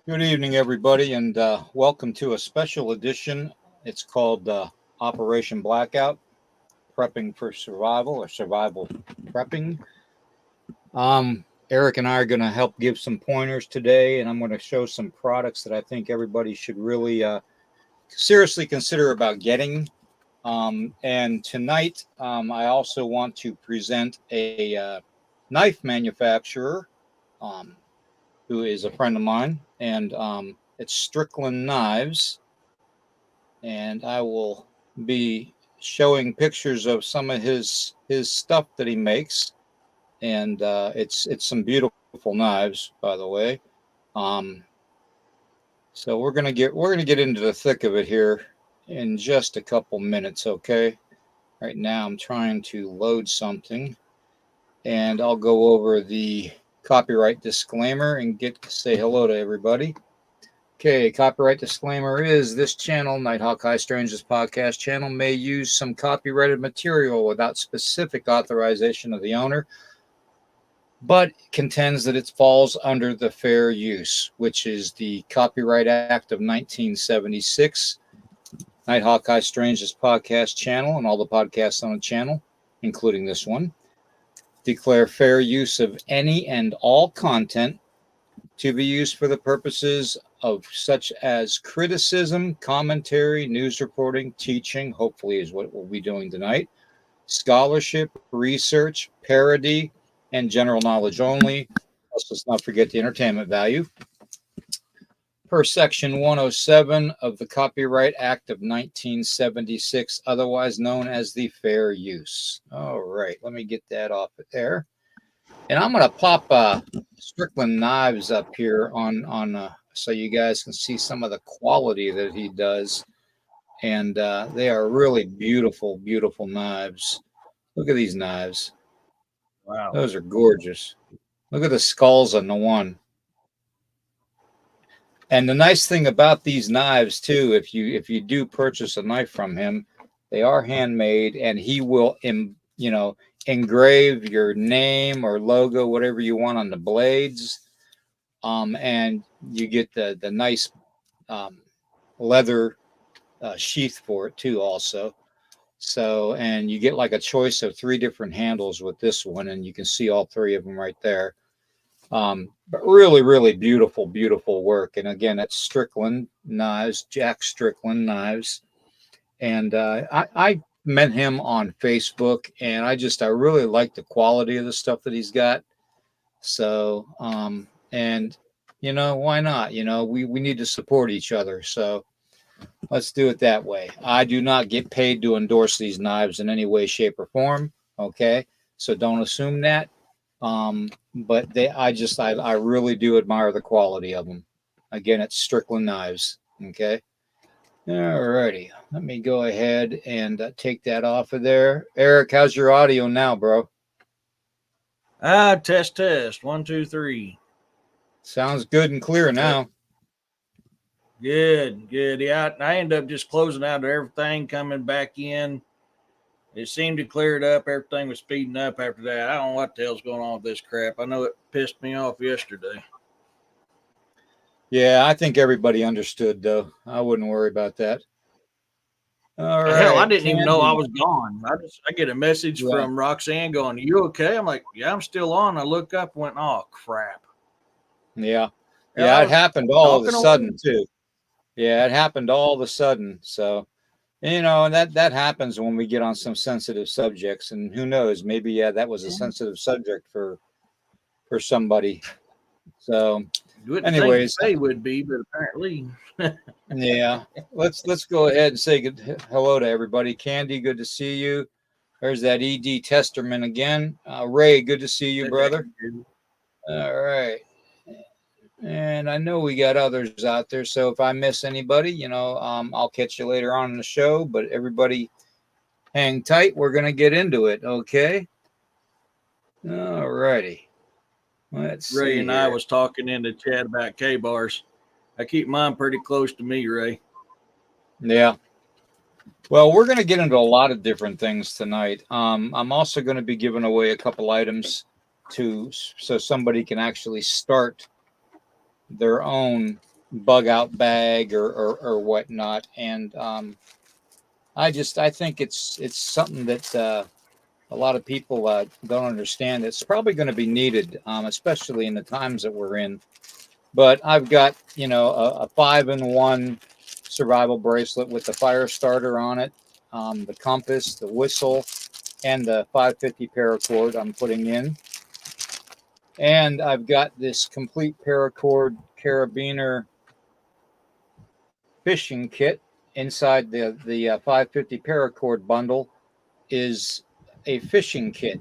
Good evening, everybody, and welcome to a special edition. It's called Operation Blackout, Prepping for Survival or Survival Prepping. Eric and I are going to help give some pointers today, and I'm going to show some products that I think everybody should really seriously consider about getting. And tonight, I also want to present a knife manufacturer um, who is a friend of mine, and it's Strickland Knives. And I will be showing pictures of some of his stuff that he makes, and it's some beautiful knives, by the way. Um, so we're gonna get into the thick of it here in just a couple minutes, okay? Right now, I'm trying to load something, and I'll go over the copyright disclaimer and get say hello to everybody. Okay, copyright disclaimer is this channel, Nighthawk High Strange's podcast channel, may use some copyrighted material without specific authorization of the owner, but contends that it falls under the fair use, which is the Copyright Act of 1976. Nighthawk High Strange's podcast channel and all the podcasts on the channel, including this one, declare fair use of any and all content to be used for the purposes of such as criticism, commentary, news reporting, teaching, hopefully is what we'll be doing tonight, scholarship, research, parody, and general knowledge only. Let's not forget the entertainment value. Per Section 107 of the Copyright Act of 1976, otherwise known as the Fair Use. All right, let me get that off of there. And I'm going to pop Strickland Knives up here on so you guys can see some of the quality that he does. And they are really beautiful, beautiful knives. Look at these knives. Wow. Those are gorgeous. Look at the skulls on the one. And the nice thing about these knives too, if you do purchase a knife from him, they are handmade, and he will engrave your name or logo, whatever you want, on the blades. And you get the nice um, leather sheath for it too, also. So, and you get like a choice of three different handles with this one, and you can see all three of them right there. But really, really beautiful, beautiful work. And again, it's Strickland Knives, Jack Strickland Knives. And I met him on Facebook, and I really like the quality of the stuff that he's got. So, and why not? We need to support each other. So let's do it that way. I do not get paid to endorse these knives in any way, shape, or form. Okay. So don't assume that. But I really do admire the quality of them. Again, it's Strickland Knives. Okay. All righty. Let me go ahead and take that off of there. Eric, how's your audio now, bro? Test. 1, 2, 3. Sounds good and clear now. Good. Yeah, I ended up just closing out everything, coming back in. It seemed to clear it up. Everything was speeding up after that. I don't know what the hell's going on with this crap. I know it pissed me off yesterday. Yeah, I think everybody understood, though. I wouldn't worry about that. All right. Hell, I didn't Candy. even know I was gone. I get a message from Roxanne going, "Are you okay?" I'm like, "Yeah, I'm still on." I look up and went, "Oh, crap." Yeah. Yeah, it happened all of a sudden, too. Yeah, it happened all of a sudden. So, and that happens when we get on some sensitive subjects. And who knows, maybe, that was a sensitive subject for somebody. So, anyways, they would be, but apparently, yeah. Let's go ahead and say hello to everybody. Candy, good to see you. There's that ED Testerman again. Ray, good to see you, brother. All right. And I know we got others out there, so if I miss anybody, I'll catch you later on in the show. But everybody, hang tight. We're gonna get into it, okay? All righty. Let's see. Ray and I was talking in the chat about K-bars. I keep mine pretty close to me, Ray. Yeah. Well, we're going to get into a lot of different things tonight. I'm also going to be giving away a couple items so somebody can actually start their own bug out bag or whatnot. And I think it's something that a lot of people don't understand. It's probably going to be needed, especially in the times that we're in. But I've got, a 5-in-1 survival bracelet with the fire starter on it, the compass, the whistle, and the 550 paracord I'm putting in. And I've got this complete paracord carabiner fishing kit. Inside the 550 paracord bundle is a fishing kit,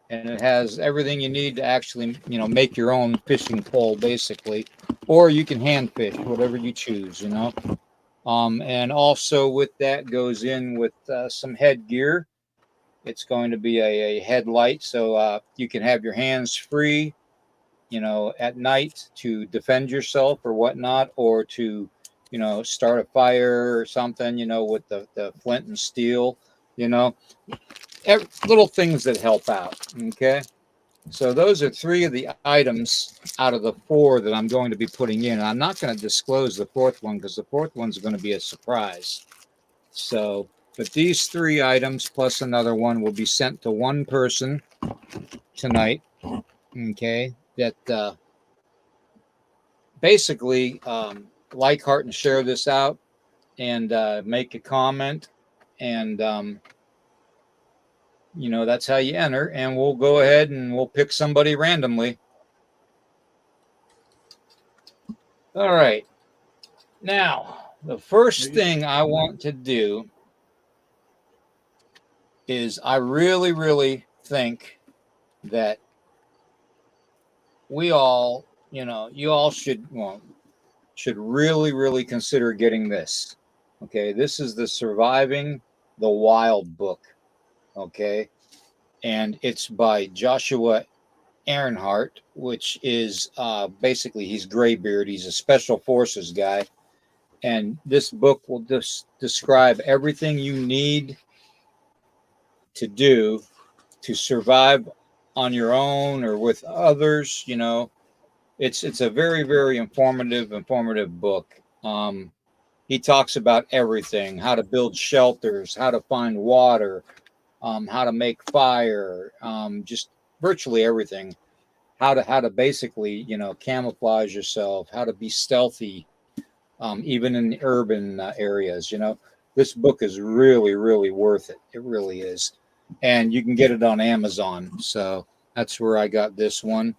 and it has everything you need to actually, make your own fishing pole, basically, or you can hand fish, whatever you choose, and also with that goes in with some headgear. It's going to be a headlight, so you can have your hands free, at night to defend yourself or whatnot, or to, start a fire or something, with the flint and steel, little things that help out. Okay. So those are 3 of the items out of the 4 that I'm going to be putting in. I'm not going to disclose the 4th one because the 4th one's going to be a surprise. So, but these 3 items plus another one will be sent to one person tonight. Okay. That basically like, heart, and share this out, and make a comment, and that's how you enter, and we'll go ahead and we'll pick somebody randomly. All right. Now, the first thing I want to do is I really, really think that we all, you all should really, really consider getting this. Okay. This is the Surviving the Wild book. Okay. And it's by Joshua Earnhardt, which is basically, he's Graybeard. He's a special forces guy. And this book will just describe everything you need to do to survive on your own or with others. It's a very, very informative book. He talks about everything: how to build shelters, how to find water, how to make fire, just virtually everything. How to basically, camouflage yourself, how to be stealthy, even in urban areas. This book is really, really worth it. It really is. And you can get it on Amazon. So that's where I got this one.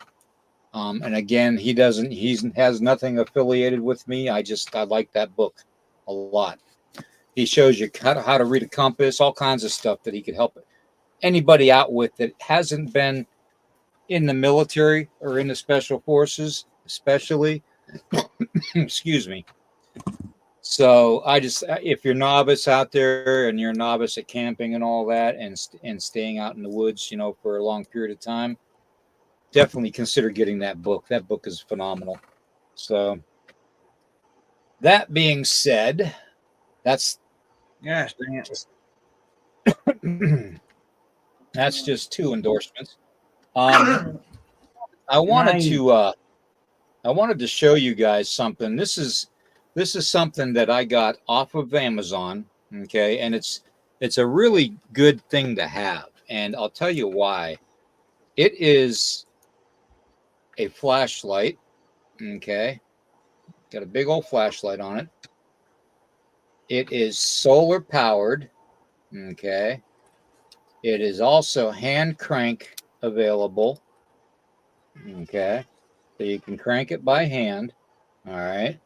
And again, he has nothing affiliated with me. I like that book a lot. He shows you how to read a compass, all kinds of stuff that he could help anybody out with that hasn't been in the military or in the special forces, especially. Excuse me. So if you're novice out there and you're a novice at camping and all that, and staying out in the woods, for a long period of time, definitely consider getting that book. That book is phenomenal. So that being said, that's Gosh, that's just 2 endorsements. I wanted to show you guys something. This is something that I got off of Amazon. Okay, and it's a really good thing to have, and I'll tell you why. It is a flashlight. Okay, got a big old flashlight on it. It is solar powered. Okay, it is also hand crank available. Okay, so you can crank it by hand. All right.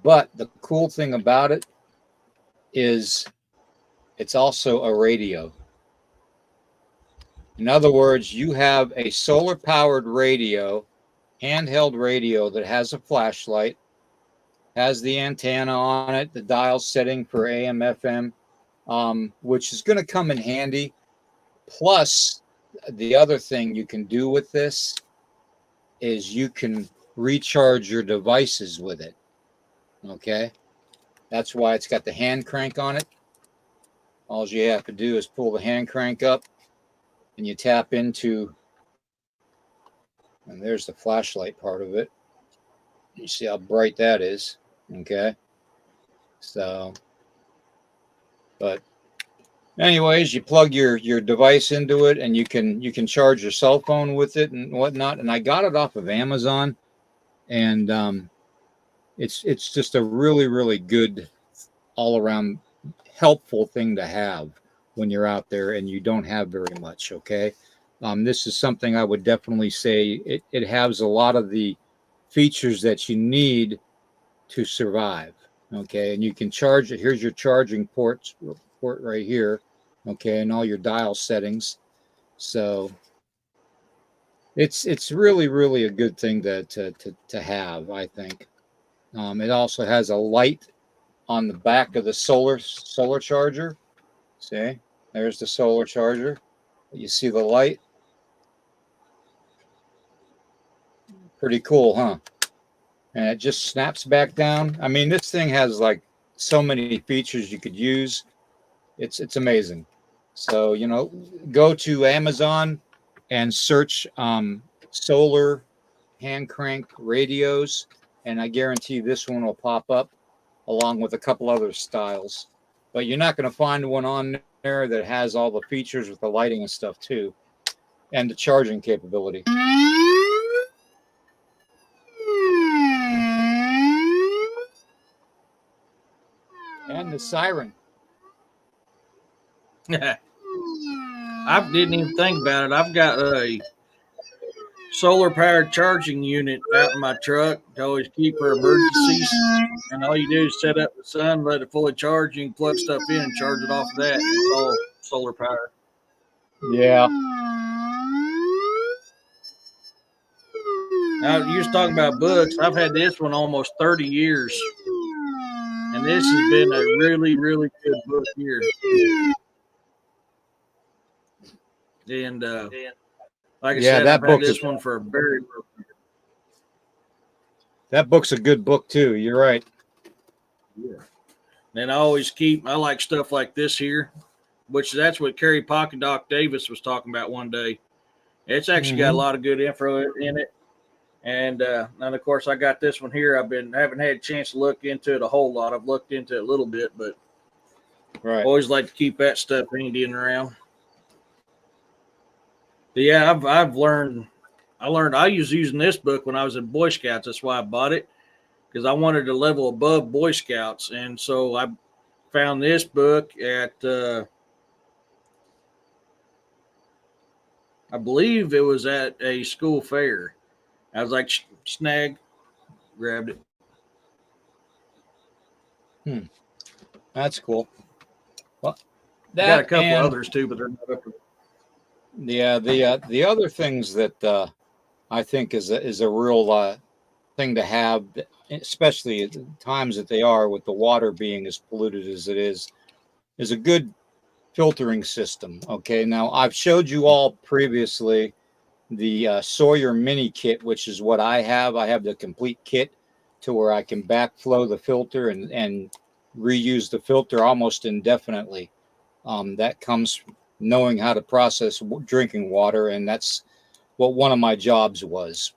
But the cool thing about it is it's also a radio. In other words, you have a solar powered radio, handheld radio that has a flashlight, has the antenna on it, the dial setting for AM, FM, which is going to come in handy. Plus, the other thing you can do with this is you can recharge your devices with it. Okay. That's why it's got the hand crank on it. All you have to do is pull the hand crank up and you tap into And there's the flashlight part of it. You see how bright that is. Okay. So, but anyways, you plug your device into it, and you can charge your cell phone with it and whatnot. And I got it off of Amazon, and it's just a really good all around helpful thing to have when you're out there and you don't have very much. Okay. This is something I would definitely say it has a lot of the features that you need to survive. Okay. And you can charge it. Here's your charging port right here. Okay. And all your dial settings. So it's really a good thing to have, I think. It also has a light on the back of the solar charger. See, there's the solar charger. You see the light? Pretty cool, huh? And it just snaps back down. I mean, this thing has like so many features you could use. It's amazing. So, go to Amazon and search solar hand crank radios, and I guarantee this one will pop up along with a couple other styles. But you're not going to find one on there that has all the features with the lighting and stuff too, and the charging capability. And the siren. I didn't even think about it. I've got a solar powered charging unit out in my truck to always keep for emergencies. And all you do is set up the sun, let it fully charge, you can plug stuff in and charge it off of that. It's all solar powered. Yeah. Now, you was talking about books. I've had this one almost 30 years. And this has been a really good book here. And like I said, I've had this one for a very long time. That book's a good book too. You're right. Yeah. And I like stuff like this here, which that's what Kerry Pocket Doc Davis was talking about one day. It's actually got a lot of good info in it. And of course I got this one here. Haven't had a chance to look into it a whole lot. I've looked into it a little bit, but always like to keep that stuff handy and around. But yeah, I've learned. I was using this book when I was in Boy Scouts. That's why I bought it, because I wanted to level above Boy Scouts, and so I found this book at I believe it was at a school fair. I was like, snag, grabbed it. That's cool. Well, got a couple others too, but they're not up. Yeah, the other things that I think is a real thing to have, especially at the times that they are, with the water being as polluted as it is a good filtering system. Okay, now I've showed you all previously the Sawyer Mini Kit, which is what I have. I have the complete kit to where I can backflow the filter and reuse the filter almost indefinitely. That comes knowing how to process drinking water, and that's what one of my jobs was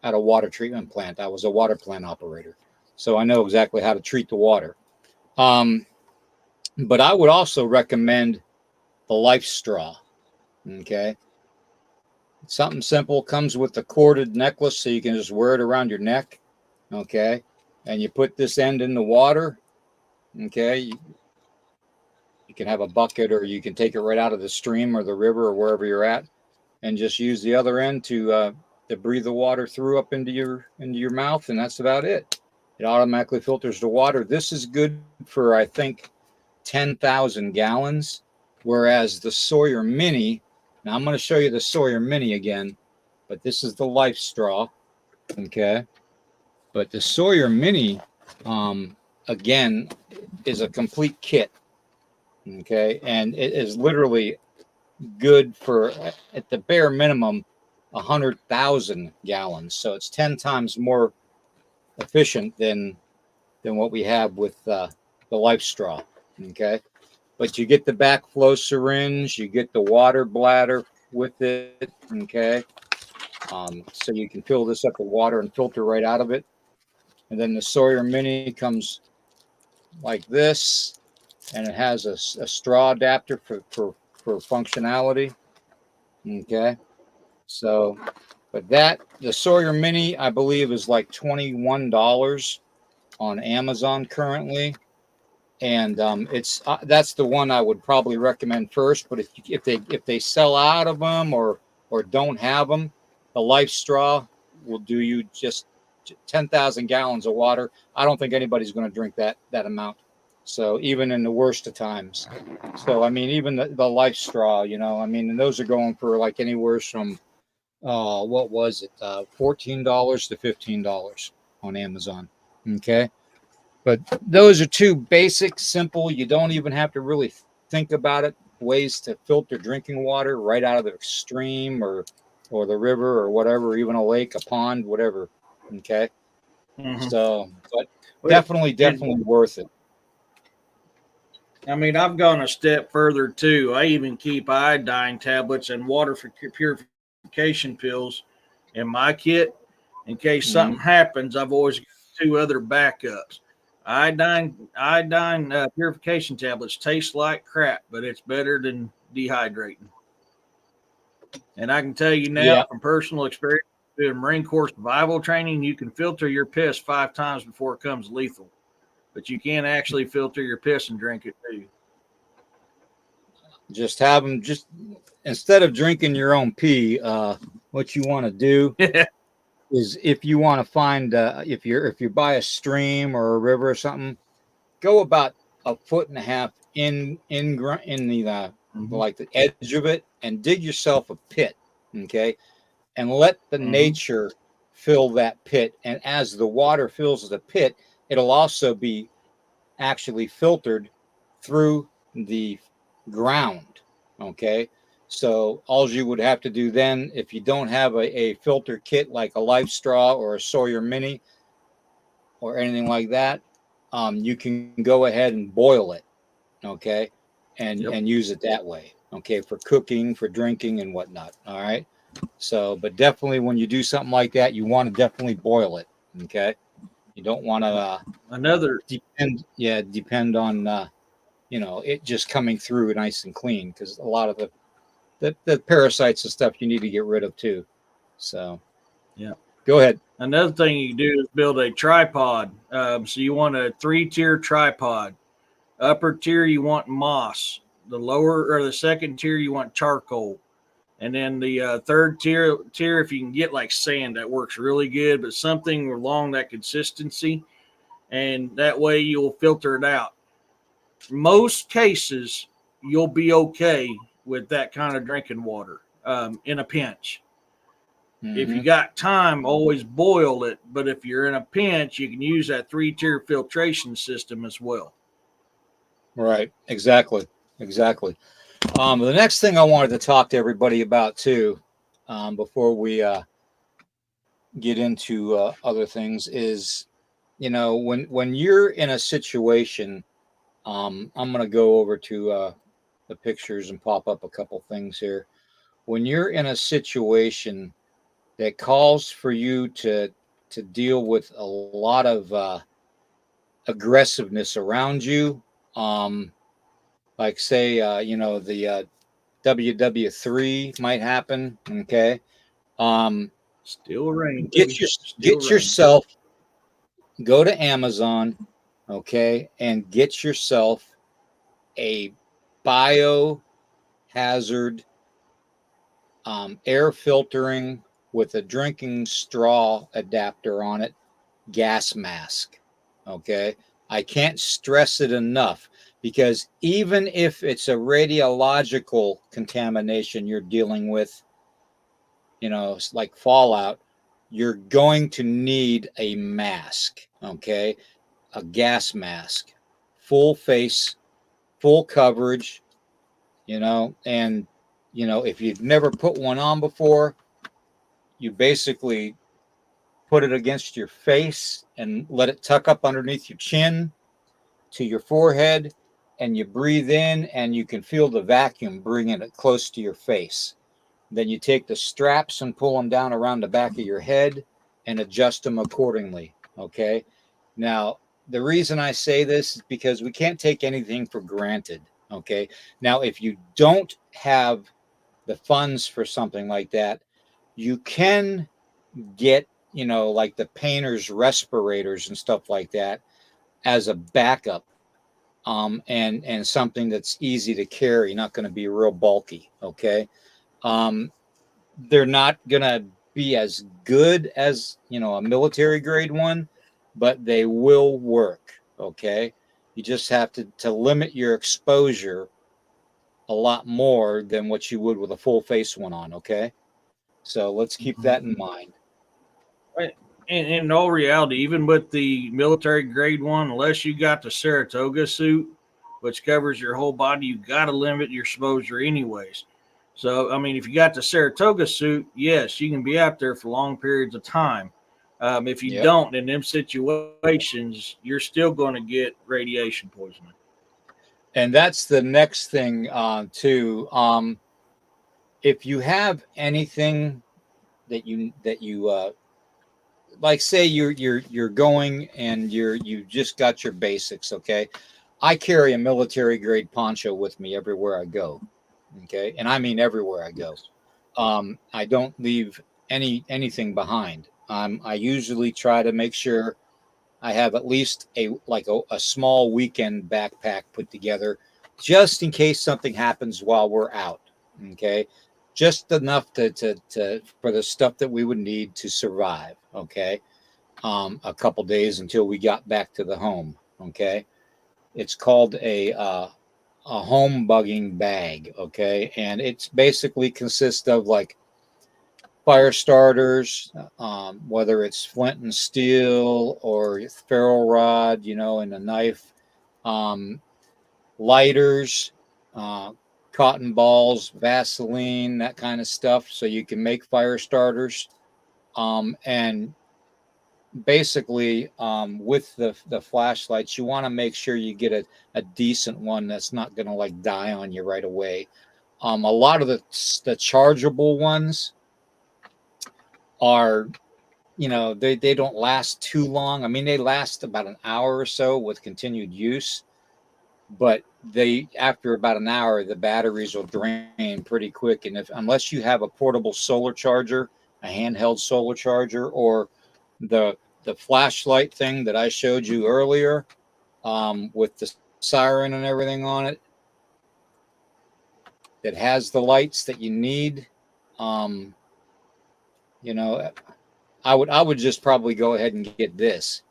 at a water treatment plant. I was a water plant operator, so I know exactly how to treat the water. But I would also recommend the Life Straw. Okay, it's something simple. Comes with the corded necklace, so you can just wear it around your neck. Okay, and you put this end in the water. Okay, you can have a bucket, or you can take it right out of the stream or the river or wherever you're at, and just use the other end to breathe the water through up into your mouth, and that's about it. It automatically filters the water. This is good for, I think, 10,000 gallons, whereas the Sawyer Mini. Now I'm going to show you the Sawyer Mini again, but this is the Life Straw. Okay, but the Sawyer Mini, again, is a complete kit. Okay, and it is literally good for, at the bare minimum, 100,000 gallons. So it's 10 times more efficient than what we have with the Life Straw. Okay, but you get the backflow syringe, you get the water bladder with it. Okay, So you can fill this up with water and filter right out of it. And then the Sawyer Mini comes like this, and it has a straw adapter for functionality. Okay. So, but the Sawyer Mini, I believe, is like $21 on Amazon currently. And it's that's the one I would probably recommend first. But if they sell out of them or don't have them, the Life Straw will do you just 10,000 gallons of water. I don't think anybody's going to drink that amount. So even in the worst of times. So I mean, even the Life Straw, I mean, and those are going for like anywhere from what was it, $14 to $15 on Amazon. Okay. But those are two basic, simple, you don't even have to really think about it, ways to filter drinking water right out of the stream or the river or whatever, even a lake, a pond, whatever. Okay. So, but definitely worth it. I mean, I've gone a step further too. I even keep iodine tablets and water for purification pills in my kit in case something happens. I've always got 2 other backups. Iodine purification tablets taste like crap, but it's better than dehydrating. And I can tell you now from personal experience doing Marine Corps survival training, you can filter your piss 5 times before it comes lethal, but you can't actually filter your piss and drink it too. Just have them, just instead of drinking your own pee, what you want to do is, if you want to find if you're by a stream or a river or something, go about 1.5 feet in the like the edge of it, and dig yourself a pit. Okay. And let the nature fill that pit, and as the water fills the pit, it'll also be actually filtered through the ground. Okay. So all you would have to do then, if you don't have a filter kit like a Life Straw or a Sawyer Mini or anything like that, you can go ahead and boil it. Okay. And use it that way. Okay. For cooking, for drinking and whatnot. All right. So, but definitely when you do something like that, you want to definitely boil it. Okay. You don't want to depend on it just coming through nice and clean, because a lot of the parasites and stuff you need to get rid of too. So go ahead. Another thing you do is build a tripod. So you want a 3-tier tripod. Upper tier you want moss. The lower or the second tier you want charcoal. And then the third tier, if you can get like sand, that works really good, but something along that consistency, and that way you'll filter it out. Most cases, you'll be okay with that kind of drinking water in a pinch. If you got time, always boil it. But if you're in a pinch, you can use that 3-tier filtration system as well. Right. Exactly. The next thing I wanted to talk to everybody about too, before we get into other things, is when you're in a situation, I'm going to go over to the pictures and pop up a couple things here. When you're in a situation that calls for you to deal with a lot of aggressiveness around you, like say the WW3 might happen. Okay. Still rain. Get yourself, go to Amazon, okay, and get yourself a biohazard air filtering with a drinking straw adapter on it gas mask. Okay. I can't stress it enough, because even if it's a radiological contamination you're dealing with, like fallout, you're going to need a mask. Okay. A gas mask, full face, full coverage, and if you've never put one on before, you basically put it against your face and let it tuck up underneath your chin to your forehead, and you breathe in, and you can feel the vacuum bringing it close to your face. then you take the straps and pull them down around the back of your head and adjust them accordingly. Okay. Now, the reason I say this is because we can't take anything for granted. Okay. Now, if you don't have the funds for something like that, you can get, like the painter's respirators and stuff like that as a backup, and something that's easy to carry, not going to be real bulky. Okay. Um, they're not going to be as good as, a military grade one, but they will work. Okay. You just have to limit your exposure a lot more than what you would with a full face one on. Okay. So let's keep that in mind. Right. And in all reality, even with the military grade one, unless you got the Saratoga suit, which covers your whole body, you got to limit your exposure anyways. So, I mean, if you got the Saratoga suit, yes, you can be out there for long periods of time. If you Yep. don't, in them situations, you're still going to get radiation poisoning. And that's the next thing, too. If you have anything that you like, say you're going and you just got your basics. Okay. I carry a military grade poncho with me everywhere I go. Okay. And I mean everywhere I go. I don't leave anything behind. I usually try to make sure I have at least a small weekend backpack put together, just in case something happens while we're out. Okay. Just enough to for the stuff that we would need to survive. Okay. A couple days until we got back to the home. Okay. It's called a home bugging bag. Okay. And it's basically consists of like fire starters, whether it's flint and steel or ferro rod, and a knife, um, lighters, uh, cotton balls, Vaseline, that kind of stuff, so you can make fire starters. And basically, with the flashlights, you want to make sure you get a decent one that's not going to like die on you right away. A lot of the chargeable ones are, they don't last too long. I mean, they last about an hour or so with continued use, but they after about an hour the batteries will drain pretty quick. And if unless you have a portable solar charger, a handheld solar charger, or the flashlight thing that I showed you earlier, with the siren and everything on it, that has the lights that you need, um, you know I would just probably go ahead and get this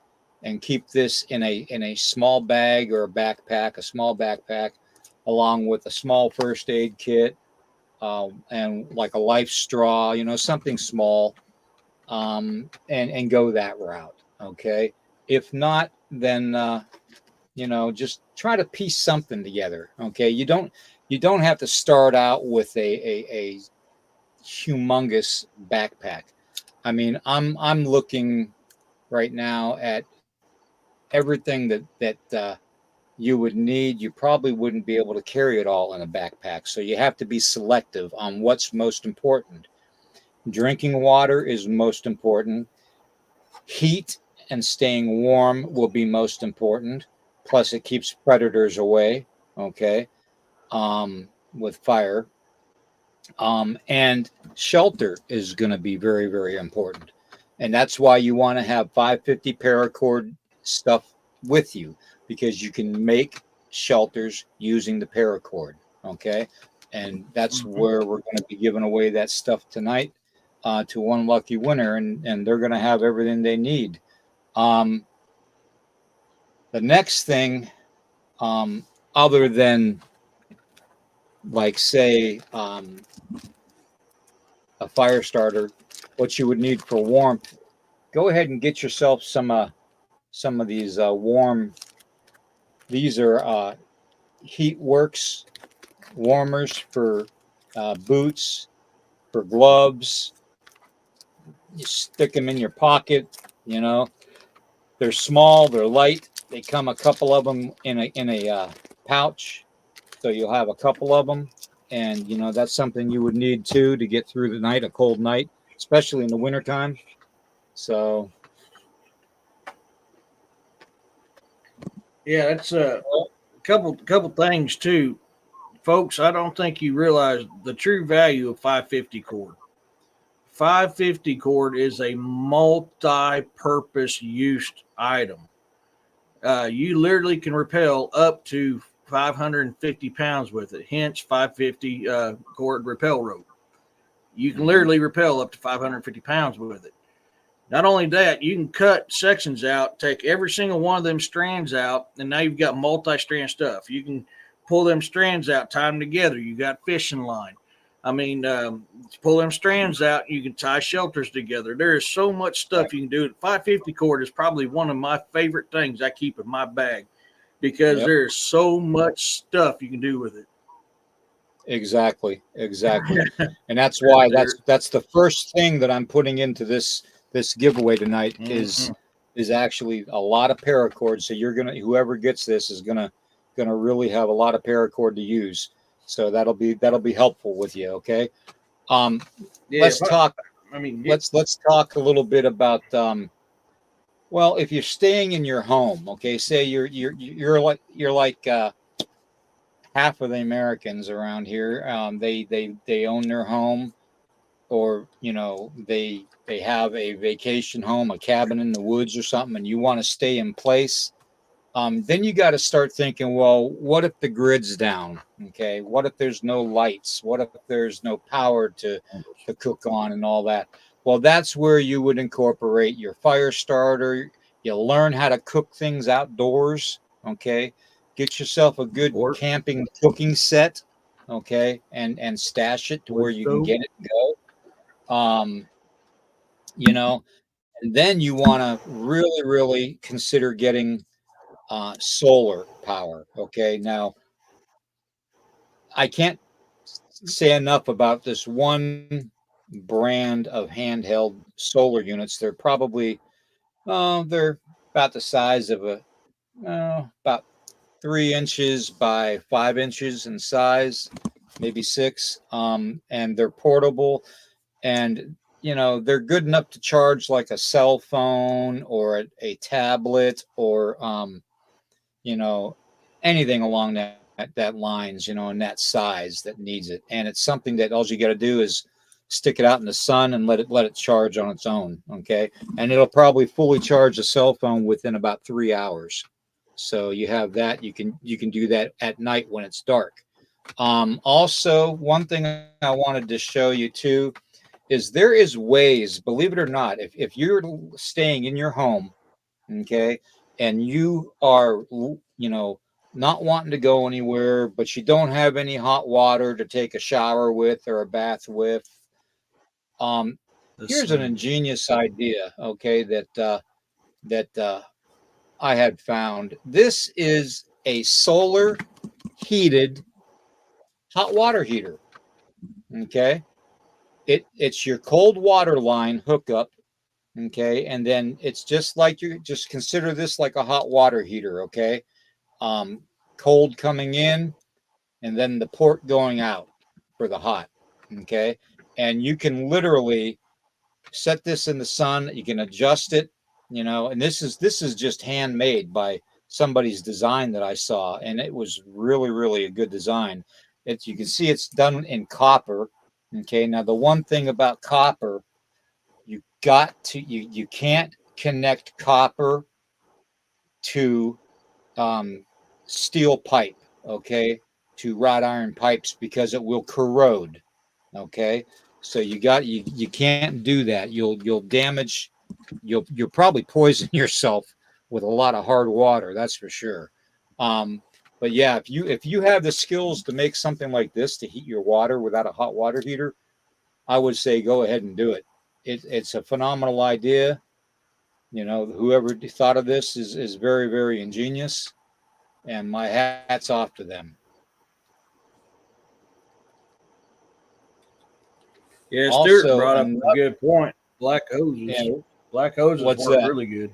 and keep this in a small bag or a small backpack, along with a small first aid kit, and like a life straw, something small, and go that route. Okay. If not, then just try to piece something together. Okay. You don't have to start out with a humongous backpack. I mean, I'm looking right now at everything that you would need. You probably wouldn't be able to carry it all in a backpack, so you have to be selective on what's most important. Drinking water is most important. Heat and staying warm will be most important. Plus, it keeps predators away. Okay, with fire. And shelter is going to be very, very important. And that's why you want to have 550 paracord stuff with you, because you can make shelters using the paracord. Okay. And that's Mhm. where we're going to be giving away that stuff tonight, to one lucky winner, and they're going to have everything they need. Um, the next thing, um, other than, like, say, a fire starter, what you would need for warmth, go ahead and get yourself some of these warm. These are heat works warmers for boots, for gloves. You stick them in your pocket. You know, they're small, they're light. They come a couple of them in a pouch, so you'll have a couple of them. And that's something you would need too to get through the night, a cold night, especially in the wintertime. So Yeah, that's a couple things too, folks. I don't think you realize the true value of 550 cord. 550 cord is a multi-purpose used item. You literally can repel up to 550 pounds with it. Hence, 550 cord repel rope. You can literally repel up to 550 pounds with it. Not only that, you can cut sections out, take every single one of them strands out, and now you've got multi-strand stuff. You can pull them strands out, tie them together. You got fishing line. I mean, pull them strands out. You can tie shelters together. There is so much stuff you can do. 550 cord is probably one of my favorite things I keep in my bag because there is so much stuff you can do with it. Exactly. And that's why that's the first thing that I'm putting into this giveaway tonight is actually a lot of paracord. So whoever gets this is gonna really have a lot of paracord to use. So that'll be helpful with you. Okay. Let's talk a little bit about well, if you're staying in your home, okay, say you're like half of the Americans around here, they own their home, or they have a vacation home, a cabin in the woods or something, and you want to stay in place. Then you got to start thinking, well, what if the grid's down? Okay, what if there's no lights? What if there's no power to cook on and all that? Well, that's where you would incorporate your fire starter. You learn how to cook things outdoors. Okay, get yourself a good camping cooking set. Okay, and stash it to where you can get it and go. And then you want to really, really consider getting solar power. Okay, now I can't say enough about this one brand of handheld solar units. They're probably they're about the size of about 3 inches by 5 inches in size, maybe 6. And they're portable, and they're good enough to charge like a cell phone or a tablet, or anything along that lines, in that size that needs it. And it's something that all you got to do is stick it out in the sun and let it charge on its own. Okay, and it'll probably fully charge a cell phone within about 3 hours. So you have that. You can do that at night when it's dark. Also, one thing I wanted to show you too is there is ways, believe it or not, if you're staying in your home, okay, and you are not wanting to go anywhere, but you don't have any hot water to take a shower with or a bath with, here's an ingenious idea, okay, that I had found. This is a solar heated hot water heater. Okay, it's your cold water line hookup. Okay, and then it's just like, you just consider this like a hot water heater. Okay, cold coming in, and then the port going out for the hot. Okay, and you can literally set this in the sun. You can adjust it, and this is just handmade by somebody's design that I saw, and it was really, really a good design. You can see it's done in copper. Okay, now the one thing about copper, you can't connect copper to steel pipe, okay, to wrought iron pipes, because it will corrode. Okay, so you can't do that. You'll damage, you'll probably poison yourself with a lot of hard water, that's for sure. But yeah, if you have the skills to make something like this to heat your water without a hot water heater, I would say go ahead and do it. It's a phenomenal idea. Whoever thought of this is very, very ingenious, and my hat's off to them. Yeah, Stuart also brought up a good point. Black hoses. Yeah, black hoses work really good.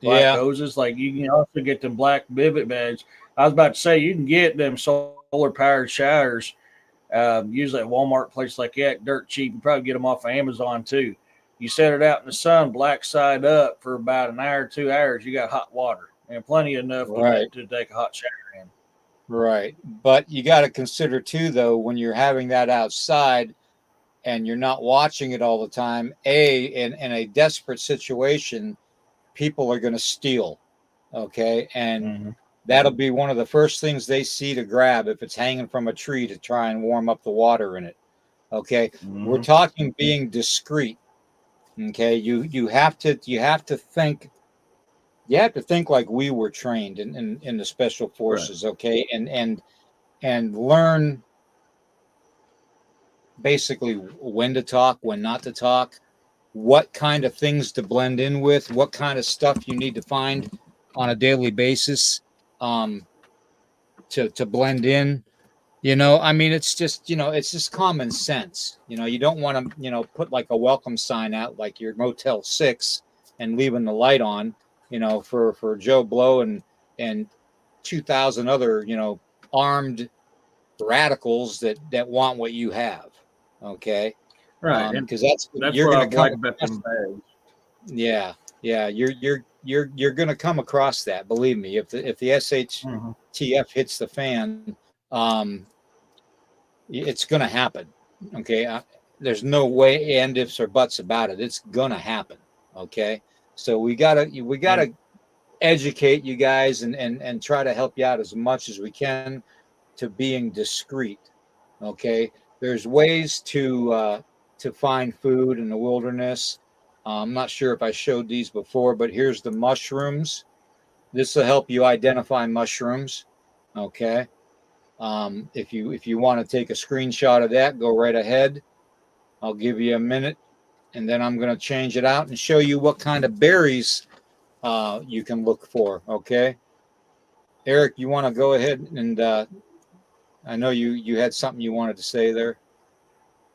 Black hoses, like you can also get the black Vivid bags. I was about to say you can get them solar powered showers Usually at Walmart, place like that, dirt cheap. You probably get them off of Amazon too. You set it out in the sun, black side up, for about an hour, 2 hours. You got hot water and plenty enough Right. to take a hot shower in. Right. But you got to consider too, though, when you're having that outside and you're not watching it all the time, in a desperate situation, people are going to steal. Okay. And that'll be one of the first things they see to grab if it's hanging from a tree, to try and warm up the water in it. Okay. We're talking being discreet. Okay. You have to think. You have to think like we were trained in the special forces. Right. Okay. And learn basically when to talk, when not to talk, what kind of things to blend in with, what kind of stuff you need to find on a daily basis to blend in. I mean, it's just common sense. You don't want to, put like a welcome sign out like your Motel 6 and leaving the light on, for Joe Blow and 2,000 other, armed radicals that want what you have. Okay. Right. Because that's you're what going to I like come about them bags. Yeah. You're going to come across that. Believe me, if the SHTF hits the fan, it's going to happen. Okay. There's no way and ifs or buts about it. It's going to happen. Okay. So we gotta educate you guys and try to help you out as much as we can to being discreet. Okay. There's ways to find food in the wilderness. I'm not sure if I showed these before, but here's the mushrooms. This will help you identify mushrooms. Okay. If you want to take a screenshot of that, go right ahead. I'll give you a minute, and then I'm going to change it out and show you what kind of berries you can look for. Okay. Eric, you want to go ahead and I know you had something you wanted to say there.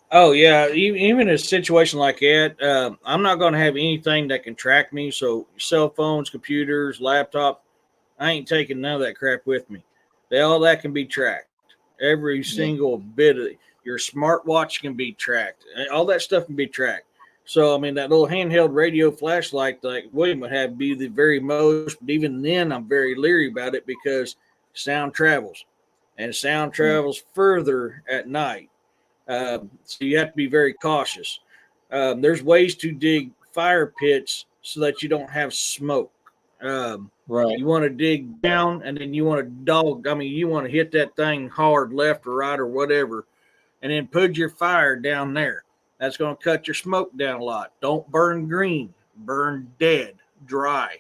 Oh yeah, even in a situation like that, I'm not going to have anything that can track me. So cell phones, computers, laptop, I ain't taking none of that crap with me. All that can be tracked. Every single bit of your smartwatch can be tracked. All that stuff can be tracked. So I mean, that little handheld radio flashlight like William would have be the very most. But even then, I'm very leery about it because sound travels, and sound travels further at night. So you have to be very cautious. There's ways to dig fire pits so that you don't have smoke. Right. You want to dig down and then you want you want to hit that thing hard left or right or whatever, and then put your fire down there. That's going to cut your smoke down a lot. Don't burn green, burn dead, dry.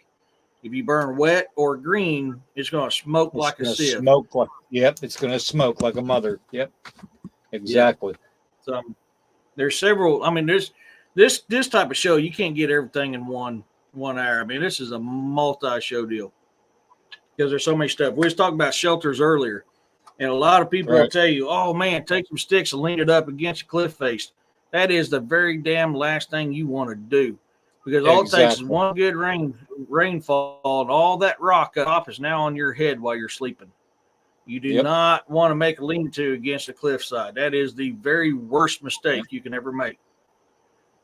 If you burn wet or green, it's going to smoke like a sieve. It's going to smoke like a mother. Yep. Exactly. So there's several. I mean, there's this type of show. You can't get everything in one hour. I mean, this is a multi-show deal because there's so many stuff. We was talking about shelters earlier, and a lot of people will tell you, "Oh man, take some sticks and lean it up against a cliff face." That is the very damn last thing you want to do, because all it takes is one good rainfall, and all that rock up is now on your head while you're sleeping. You do not want to make a lean-to against a cliffside. That is the very worst mistake you can ever make.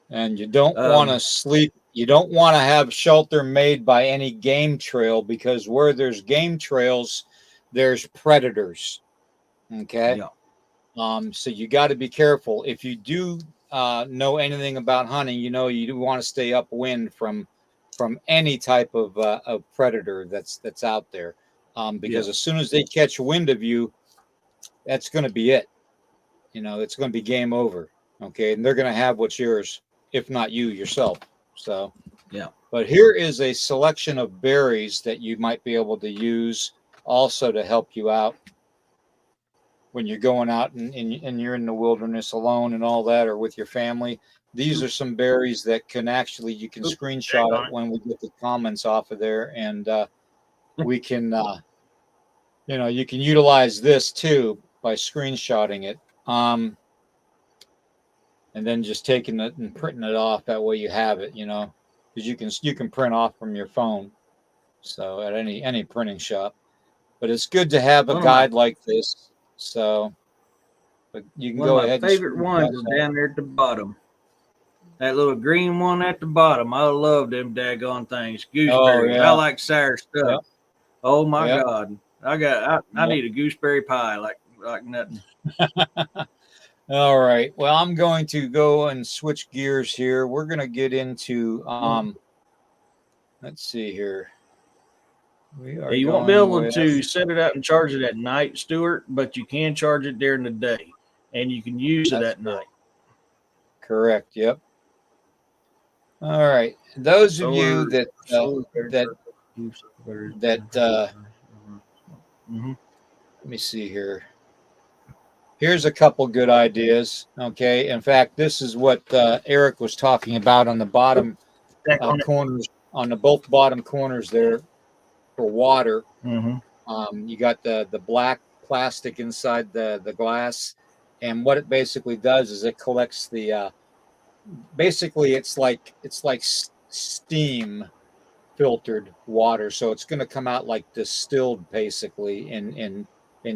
And you don't want to sleep. You don't want to have shelter made by any game trail, because where there's game trails, there's predators. Okay. Yeah. So you got to be careful. If you do know anything about hunting, you do want to stay upwind from any type of predator that's out there. Because as soon as they catch wind of you, that's going to be it. It's going to be game over. Okay. And they're going to have what's yours, if not you yourself. So, yeah. But here is a selection of berries that you might be able to use also to help you out when you're going out and you're in the wilderness alone and all that, or with your family. These are some berries that you can screenshot it when we get the comments off of there, and we can, you can utilize this too by screenshotting it, and then just taking it and printing it off. That way you have it, because you can print off from your phone. So at any printing shop, but it's good to have a guide like this. So but you can One of go my ahead and favorite swing ones past is that. down there at the bottom. That little green one at the bottom. I love them daggone things. Oh Gooseberries. I yeah, like sour yep, stuff. Oh my yep, God. I yep. need a gooseberry pie like nothing. All right. Well, I'm going to go and switch gears here. We're going to get into let's see here. We Yeah, are you won't be going able with to set it out and charge it at night, Stuart, but you can charge it during the day and you can use it that's at night. correct. Yep. All right. Those of you Solar, that solar, very that perfect. that Mhm. let me see here. Here's a couple good ideas. Okay. In fact, this is what Eric was talking about on the bottom Back on it. corners, on the both bottom corners there for water. Mhm. You got the black plastic inside the glass, and what it basically does is it collects the basically it's like steam filtered water, so it's going to come out like distilled basically in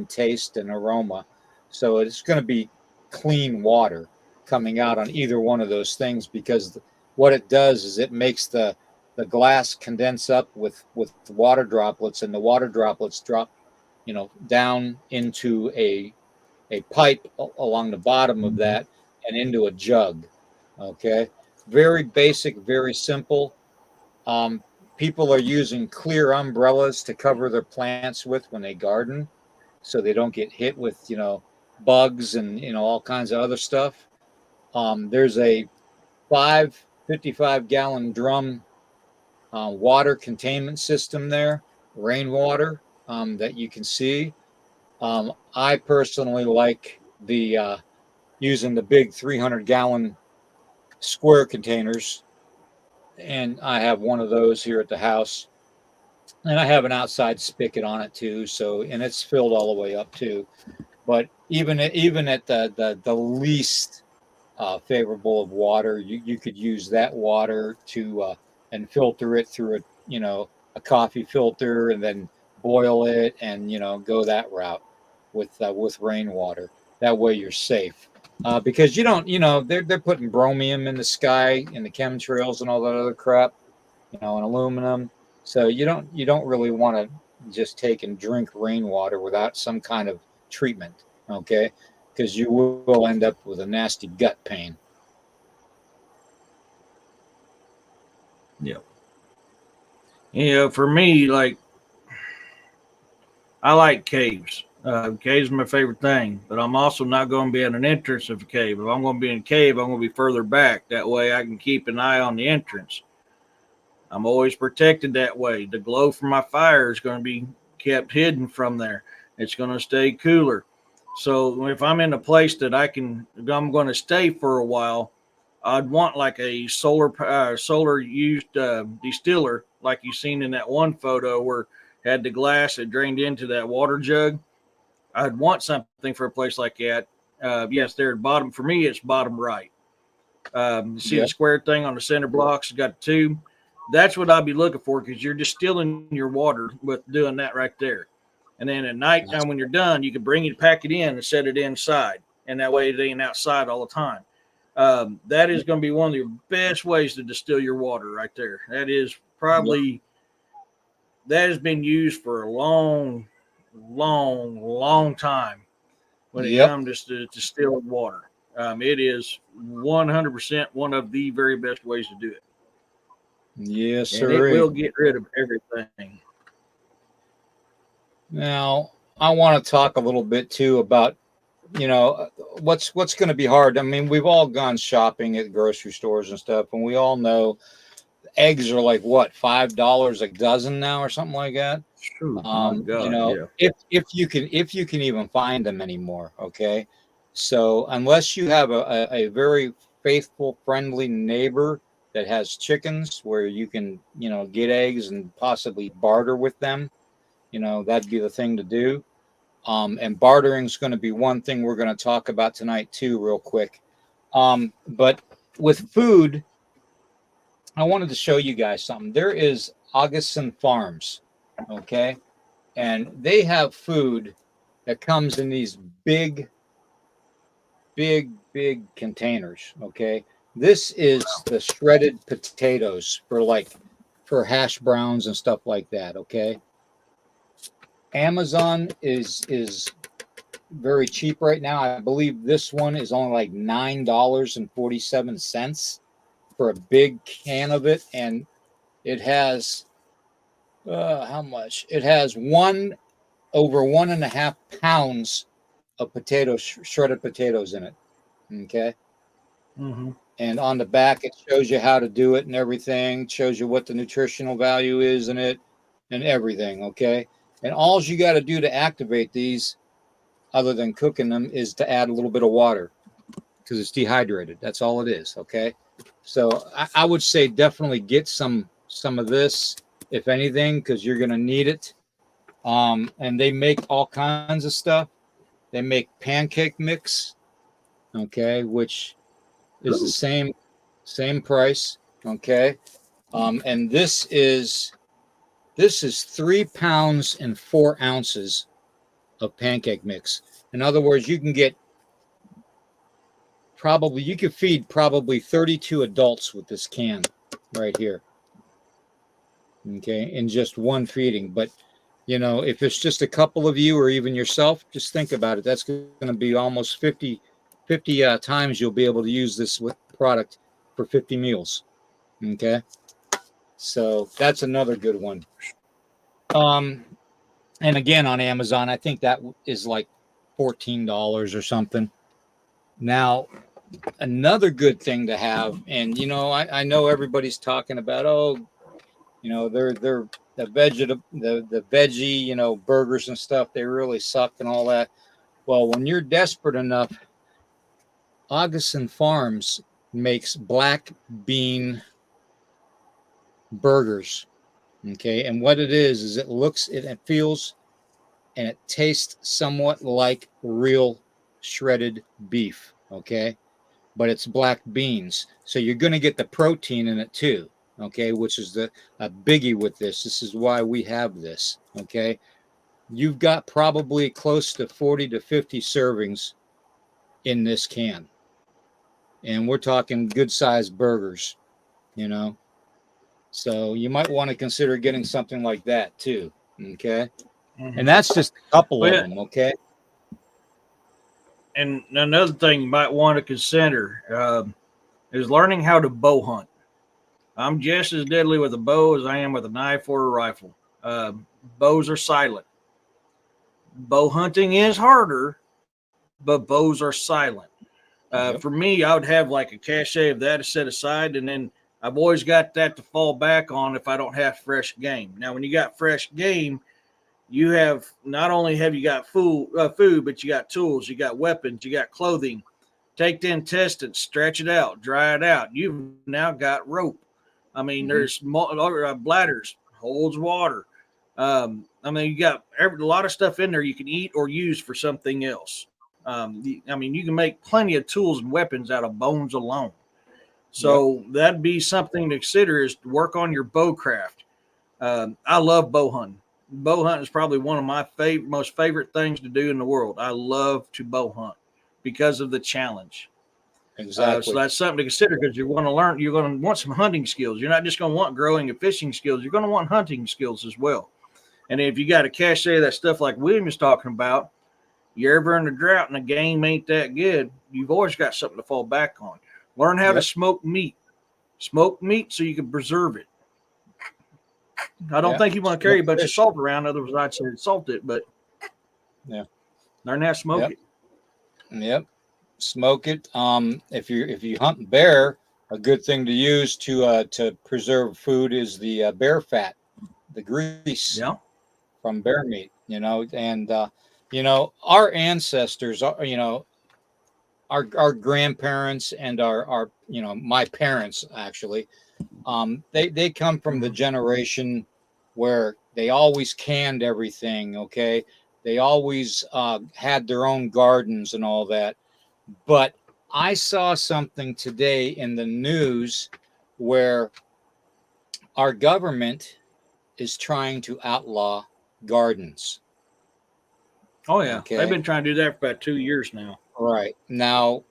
taste and aroma. So it's going to be clean water coming out on either one of those things because what it does is it makes the glass condense up with water droplets, and the water droplets drop down into a pipe along the bottom of Mhm. that and into a jug. Okay, very basic, very simple. um, People are using clear umbrellas to cover their plants with when they garden, so they don't get hit with bugs and all kinds of other stuff. There's a 55-gallon drum water containment system there, rainwater, that you can see. I personally like the using the big 300-gallon square containers, and I have one of those here at the house. And I have an outside spigot on it too, so and it's filled all the way up too. But even at the least favorable of water, you could use that water to and filter it through a coffee filter, and then boil it, and go that route with rainwater. That way you're safe. Because you don't, they're putting bromium in the sky in the chemtrails and all that other crap, and aluminum. So you don't really want to just take and drink rainwater without some kind of treatment, okay? Because you will end up with a nasty gut pain. Yeah. For me, like I like caves. Caves are my favorite thing, but I'm also not going to be at an entrance of a cave. If I'm going to be in a cave, I'm going to be further back. That way I can keep an eye on the entrance. I'm always protected that way. The glow from my fire is going to be kept hidden from there. It's going to stay cooler. So if I'm in a place that I'm going to stay for a while, I'd want like a solar used distiller, like you seen in that one photo where had the glass that drained into that water jug. I'd want something for a place like that. Yes, there at bottom for me, it's bottom right. You see the Yep. square thing on the center blocks? It's got the tube. That's what I'd be looking for because you're distilling your water with doing that right there. And then at nighttime when you're done, you can bring it, pack it in, and set it inside, and that way it ain't outside all the time. That is going to be one of the best ways to distill your water right there. That is Yep. probably that has been used for a long, long, long time when it Yep. comes to distilled water. It is 100% one of the very best ways to do it, Yes, and it sir. will get rid of everything. Now, I want to talk a little bit too about what's going to be hard. I mean, we've all gone shopping at grocery stores and stuff, and we all know eggs are like what, $5 a dozen now or something like that. Oh my God, yeah. If you can even find them anymore, okay. So unless you have a very faithful, friendly neighbor that has chickens where you can get eggs and possibly barter with them, that'd be the thing to do. And bartering is going to be one thing we're going to talk about tonight too, real quick. But with food, I wanted to show you guys something. There is Augustin Farms, okay, and they have food that comes in these big big, big containers. Okay. This is the shredded potatoes for hash browns and stuff like that. Okay. Amazon is very cheap right now. I believe this one is only like $9.47 for a big can of it, and it has how much? It has over 1.5 pounds of potatoes, shredded potatoes in it. Okay. Mm-hmm. And on the back, it shows you how to do it and everything. It shows you what the nutritional value is in it and everything. Okay. And all you got to do to activate these, other than cooking them, is to add a little bit of water because it's dehydrated. That's all it is. Okay. So I would say definitely get some of this, if anything, because you're going to need it. And they make all kinds of stuff. They make pancake mix, okay, which is the same price, okay. And this is 3 pounds and 4 ounces of pancake mix. In other words, you could feed probably 32 adults with this can right here, okay, in just one feeding. But if it's just a couple of you or even yourself, just think about it. That's going to be almost 50 times you'll be able to use this product for 50 meals. Okay. So that's another good one. And again, on Amazon, I think that is like $14 or something. Now, another good thing to have, and I know everybody's talking about, they're the veggie, burgers and stuff, they really suck and all that. Well, when you're desperate enough, Augustin Farms makes black bean burgers. Okay. And what it is it looks, it feels, and it tastes somewhat like real shredded beef. Okay. But it's black beans. So you're going to get the protein in it too. Okay. Which is a biggie with this. This is why we have this. Okay. You've got probably close to 40 to 50 servings in this can. And we're talking good sized burgers, So you might want to consider getting something like that too. Okay. Mm-hmm. And that's just a couple of them. Okay. And another thing you might want to consider is learning how to bow hunt. I'm just as deadly with a bow as I am with a knife or a rifle. Bows are silent. Bow hunting is harder, but bows are silent. Yep. For me, I would have like a cache of that set aside, and then I've always got that to fall back on if I don't have fresh game. Now, when you got fresh game, you have not only have you got food, but you got tools, you got weapons, you got clothing. Take then, test it, stretch it out, dry it out. You've now got rope. I mean, there's bladders, holds water. I mean, you got a lot of stuff in there you can eat or use for something else. You can make plenty of tools and weapons out of bones alone. So that'd be something to consider, is to work on your bow craft. I love bow hunting. Bow hunting is probably one of my most favorite things to do in the world. I love to bow hunt because of the challenge. Exactly. So that's something to consider, because you're going to learn. You're going to want some hunting skills. You're not just going to want growing and fishing skills. You're going to want hunting skills as well. And if you got a cache of that stuff like William was talking about, you're ever in a drought and the game ain't that good, you've always got something to fall back on. Learn how to smoke meat. Smoke meat so you can preserve it. I don't think you want to carry a bunch of salt around. Otherwise, I'd say salt it, but learn how to smoke it. Yep. Smoke it. If you hunt bear, a good thing to use to preserve food is the bear fat, the grease from bear meat. And our ancestors, our grandparents and our my parents actually, they come from the generation where they always canned everything. Okay, they always had their own gardens and all that. But I saw something today in the news where our government is trying to outlaw gardens. Oh yeah, they've been trying to do that for about 2 years now. Right. Now,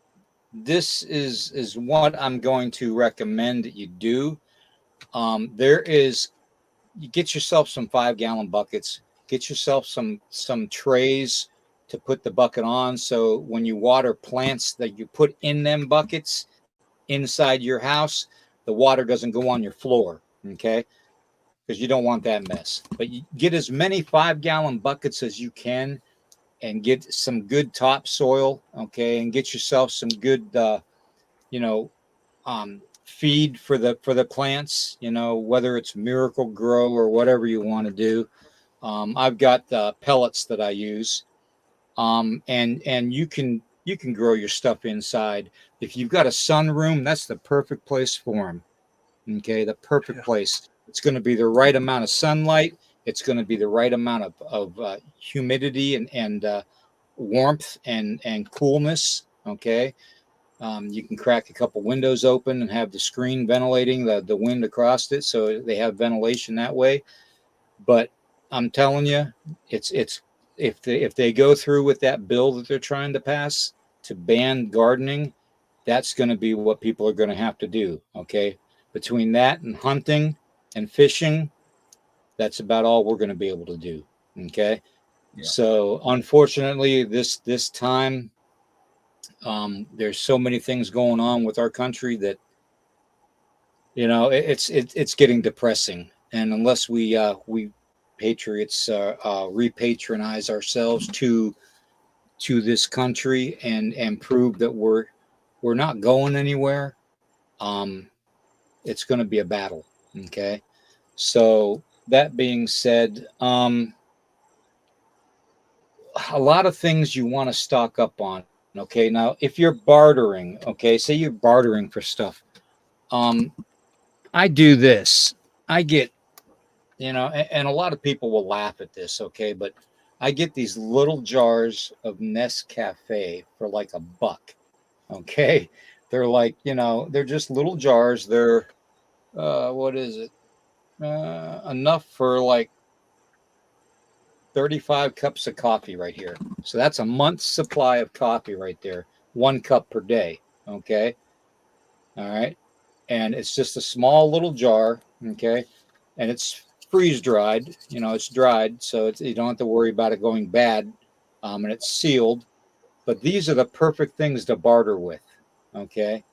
this is what I'm going to recommend that you do. There is you get yourself some 5 gallon buckets, get yourself some trays to put the bucket on. So when you water plants that you put in them buckets inside your house, the water doesn't go on your floor. Okay. Because you don't want that mess. But you get as many 5 gallon buckets as you can and get some good topsoil. Okay. And get yourself some good, you know, feed for the plants, whether it's Miracle Grow or whatever you want to do. I've got pellets that I use, and you can grow your stuff inside. If you've got a sunroom, that's the perfect place for them. Okay, the perfect Yeah. place. It's going to be the right amount of sunlight. It's going to be the right amount of humidity and warmth and coolness. Okay, you can crack a couple windows open and have the screen ventilating the wind across it, so they have ventilation that way. But I'm telling you, it's if they go through with that bill that they're trying to pass to ban gardening, that's going to be what people are going to have to do. Okay, between that and hunting and fishing, that's about all we're going to be able to do. Okay, Yeah. so unfortunately, this time, there's so many things going on with our country that it's getting depressing. And unless we patriots repatronize ourselves to this country and prove that we're not going anywhere, um, it's going to be a battle. Okay, so that being said, a lot of things you want to stock up on. Okay, now if you're bartering, okay, say you're bartering for stuff. Um, I do this. I get, and a lot of people will laugh at this, okay, but I get these little jars of Nescafe for like $1. Okay, they're like, they're just little jars. They're what is it? Enough for like 35 cups of coffee right here. So that's a month's supply of coffee right there. 1 cup per day. Okay. All right. And it's just a small little jar. Okay. And it's freeze dried. It's dried. So you don't have to worry about it going bad. And it's sealed. But these are the perfect things to barter with. Okay.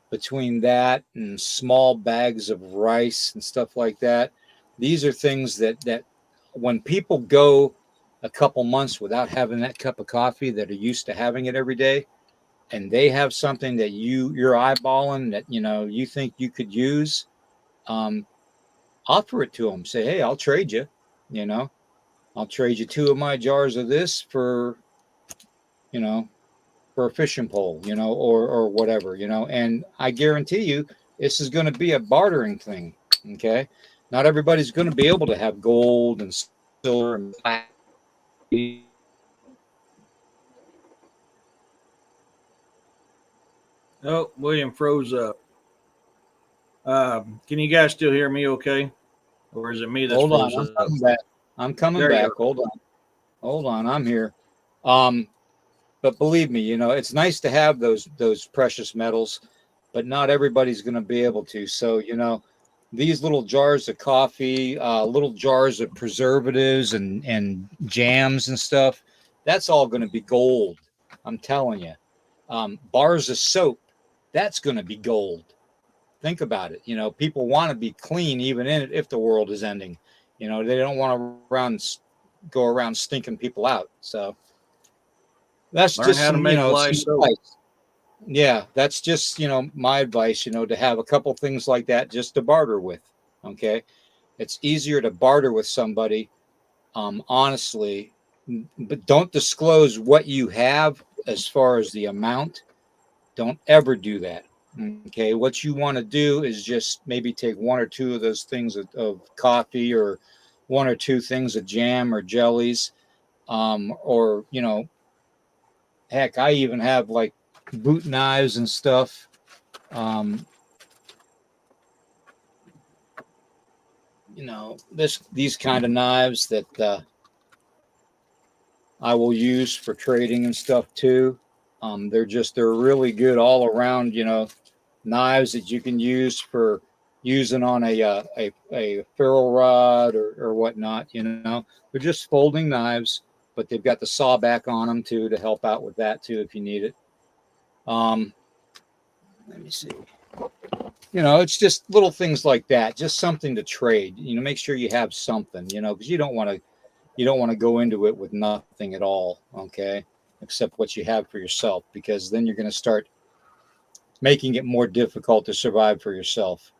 Between that and small bags of rice and stuff like that, these are things that when people go a couple months without having that cup of coffee that are used to having it every day, and they have something that you're eyeballing that you think you could use, um, offer it to them. Say, hey, I'll trade you. You know, I'll trade you 2 of my jars of this you know for a fishing pole, or whatever, and I guarantee you this is going to be a bartering thing. Okay. Not everybody's going to be able to have gold and silver and platinum. Oh, William froze up. Can you guys still hear me okay? Or is it me that's Hold on. froze I'm up? coming back. I'm coming There you back. are. Hold on. Hold on. I'm here. Um, but believe me, it's nice to have those precious metals, but not everybody's going to be able to. So, these little jars of coffee, little jars of preservatives and jams and stuff, that's all going to be gold. I'm telling you. Bars of soap, that's going to be gold. Think about it. People want to be clean even if the world is ending. They don't want to go around stinking people out. So that's Learn just how to some, make lye some soap. advice. Yeah, that's just, my advice, to have a couple things like that just to barter with. Okay. It's easier to barter with somebody, honestly, but don't disclose what you have as far as the amount. Don't ever do that. Okay. What you want to do is just maybe take 1 or 2 of those things of coffee, or 1 or 2 things of jam or jellies, or, heck, I even have like boot knives and stuff. Um, these kind of knives that I will use for trading and stuff too. They're really good all around, knives that you can use for using on a ferro rod or whatnot. They're just folding knives, but they've got the saw back on them too to help out with that too if you need it. Let me see. It's just little things like that, just something to trade. Make sure you have something, because you don't want to go into it with nothing at all, okay, except what you have for yourself, because then you're going to start making it more difficult to survive for yourself.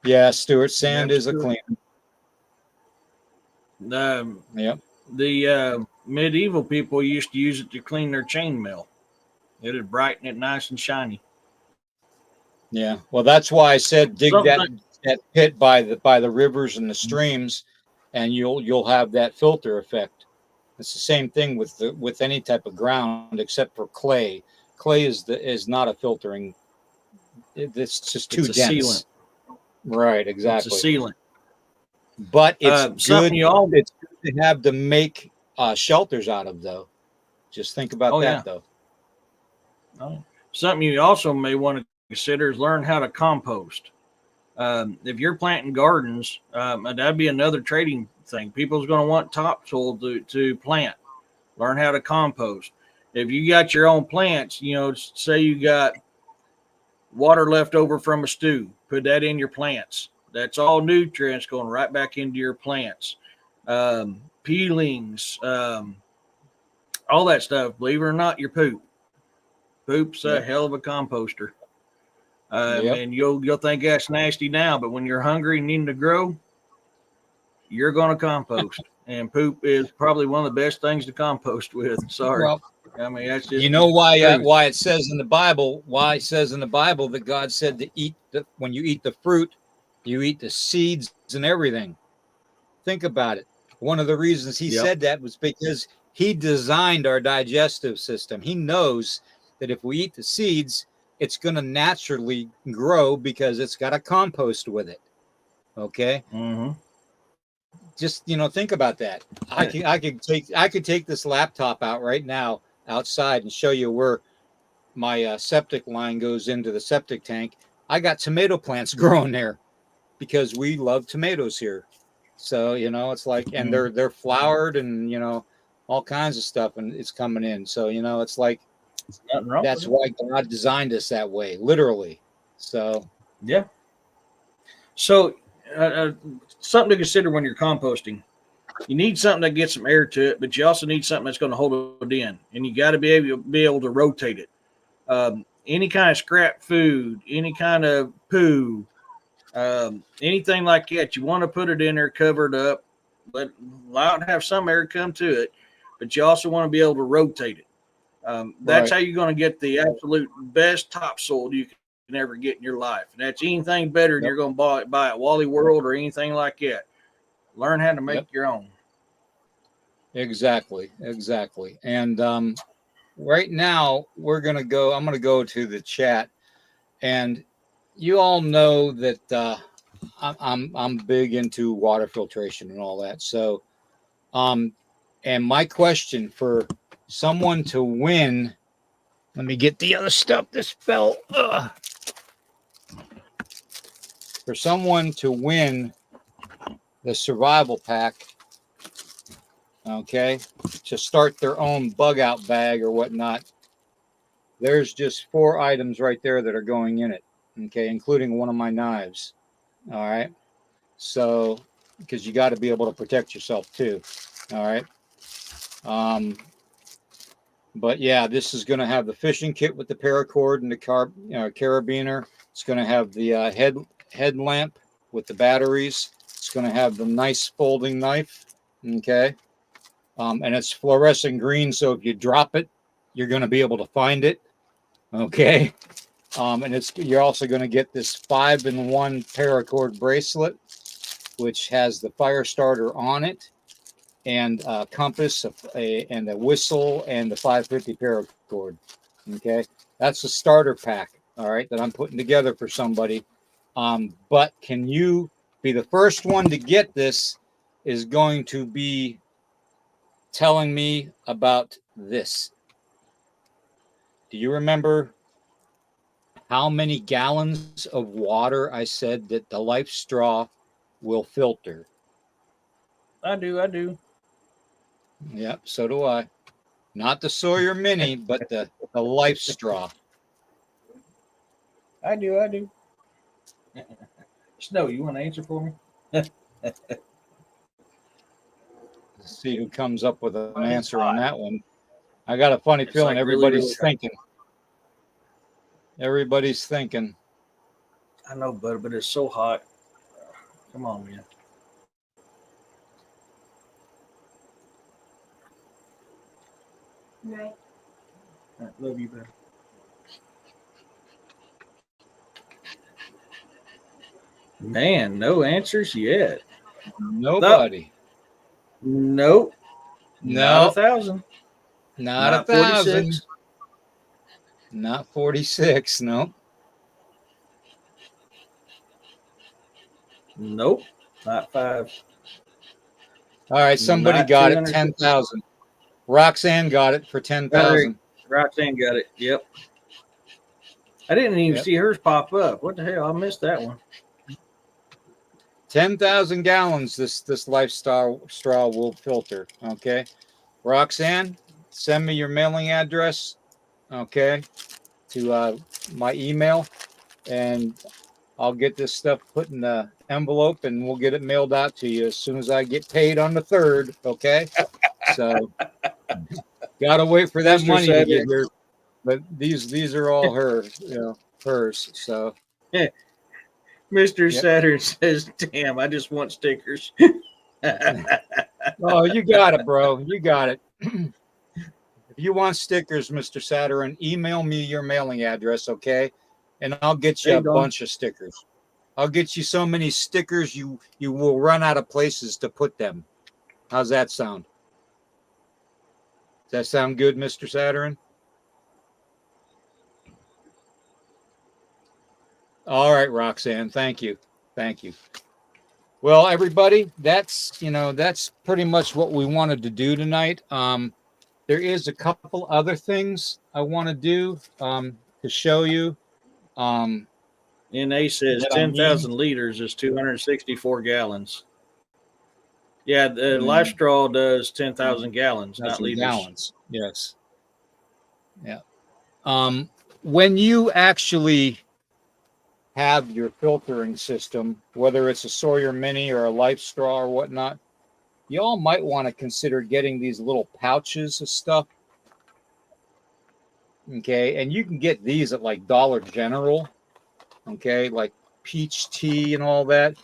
Yeah, Stuart, sand is a clean. Yep. The medieval people used to use it to clean their chainmail. It'd brighten it nice and shiny. Yeah, well, that's why I said dig that pit by the rivers and the streams, and you'll have that filter effect. It's the same thing with any type of ground except for clay. Clay is not a filtering. It's just too dense. Sealant. Right, exactly. It's a sealant. But it's good. It's good to have to make shelters out of, though. Just think about that, though. Oh. Something you also may want to consider is learn how to compost. If you're planting gardens, that'd be another trading thing. People's going to want topsoil to plant. Learn how to compost. If you got your own plants, say you got water left over from a stew, put that in your plants. That's all nutrients going right back into your plants. Peelings, all that stuff. Believe it or not, your poop. Poop's a hell of a composter. And you'll think that's nasty now, but when you're hungry and needing to grow, you're going to compost. And poop is probably one of the best things to compost with. Sorry. Well, I mean, that's just why it says in the Bible, that God said to eat when you eat the fruit, you eat the seeds and everything. Think about it. One of the reasons he said that was because he designed our digestive system. He knows that if we eat the seeds, it's going to naturally grow because it's got a compost with it. Okay. Mm-hmm. Just, think about that. I could take this laptop out right now outside and show you where my septic line goes into the septic tank. I got tomato plants growing there because we love tomatoes here. So, it's like, and they're flowered and, all kinds of stuff, and it's coming in. So, it's like, that's why God designed us that way, literally. So, yeah. So, something to consider when you're composting. You need something that gets some air to it, but you also need something that's going to hold it in, and you got to be able to rotate it. Any kind of scrap food, any kind of poo, anything like that, you want to put it in there covered up, but allow it to have some air come to it, but you also want to be able to rotate it. That's how you're going to get the absolute best topsoil you can ever get in your life. And that's anything better than you're going to buy at Wally World or anything like that. Learn how to make your own. Exactly. And right now I'm going to go to the chat, and you all know that I'm big into water filtration and all that. So, and my question for someone to win, let me get the other stuff. This fell. For someone to win the survival pack, okay, to start their own bug out bag or whatnot, there's just 4 items right there that are going in it, okay, including one of my knives. All right, so because you got to be able to protect yourself too. All right. But yeah, this is going to have the fishing kit with the paracord and the carabiner. It's going to have the headlamp with the batteries. It's going to have the nice folding knife. Okay. And it's fluorescent green, so if you drop it, you're going to be able to find it. Okay. And you're also going to get this 5-in-1 paracord bracelet, which has the fire starter on it, and a compass, and a whistle, and the 550 paracord. Okay, that's the starter pack. All right, that I'm putting together for somebody. But can you be the first one to get this? Is going to be telling me about this. Do you remember how many gallons of water I said that the Life Straw will filter? I do. Yep, so do I. Not the Sawyer Mini, but the Life Straw. I do. Snow, you want to answer for me? Let's see who comes up with an answer on that one. I got a funny feeling like really, everybody's really thinking. Everybody's thinking. I know, but it's so hot. Come on, man. Right. I love you, better. Man, no answers yet. Nobody. Nope. Not No, 1,000. not Not 1,000. 46. Not 46. No. Nope. Not 5. All right, somebody Not got it. 200. 10,000. Roxanne got it for 10,000. Roxanne got it. Yep. I didn't even Yep. see hers pop up. What the hell? I missed that one. 10,000 gallons this lifestyle straw will filter. Okay. Roxanne, send me your mailing address. Okay. To my email, and I'll get this stuff put in the envelope and we'll get it mailed out to you as soon as I get paid on the 3rd. Okay. So gotta wait for that Mr. money to get Saturn. here. But these are all hers. So Mr. Yep. Saturn says, damn, I just want stickers. oh, you got it, bro. You got it. If you want stickers, Mr. Saturn, email me your mailing address, okay? And I'll get you There a you go. bunch of stickers. I'll get you so many stickers you will run out of places to put them. How's that sound? Does that sound good, Mr. Saturn? All right, Roxanne. Thank you. Thank you. Well, everybody, that's pretty much what we wanted to do tonight. There is a couple other things I want to do to show you. NA says That I 10,000 liters is 264 gallons. Yeah, the Mm. Life Straw does 10,000 gallons, not liters. Gallons. Yes. Yeah. When you actually have your filtering system, whether it's a Sawyer Mini or a Life Straw or whatnot, you all might want to consider getting these little pouches of stuff. Okay, and you can get these at like Dollar General. Okay, like peach tea and all that.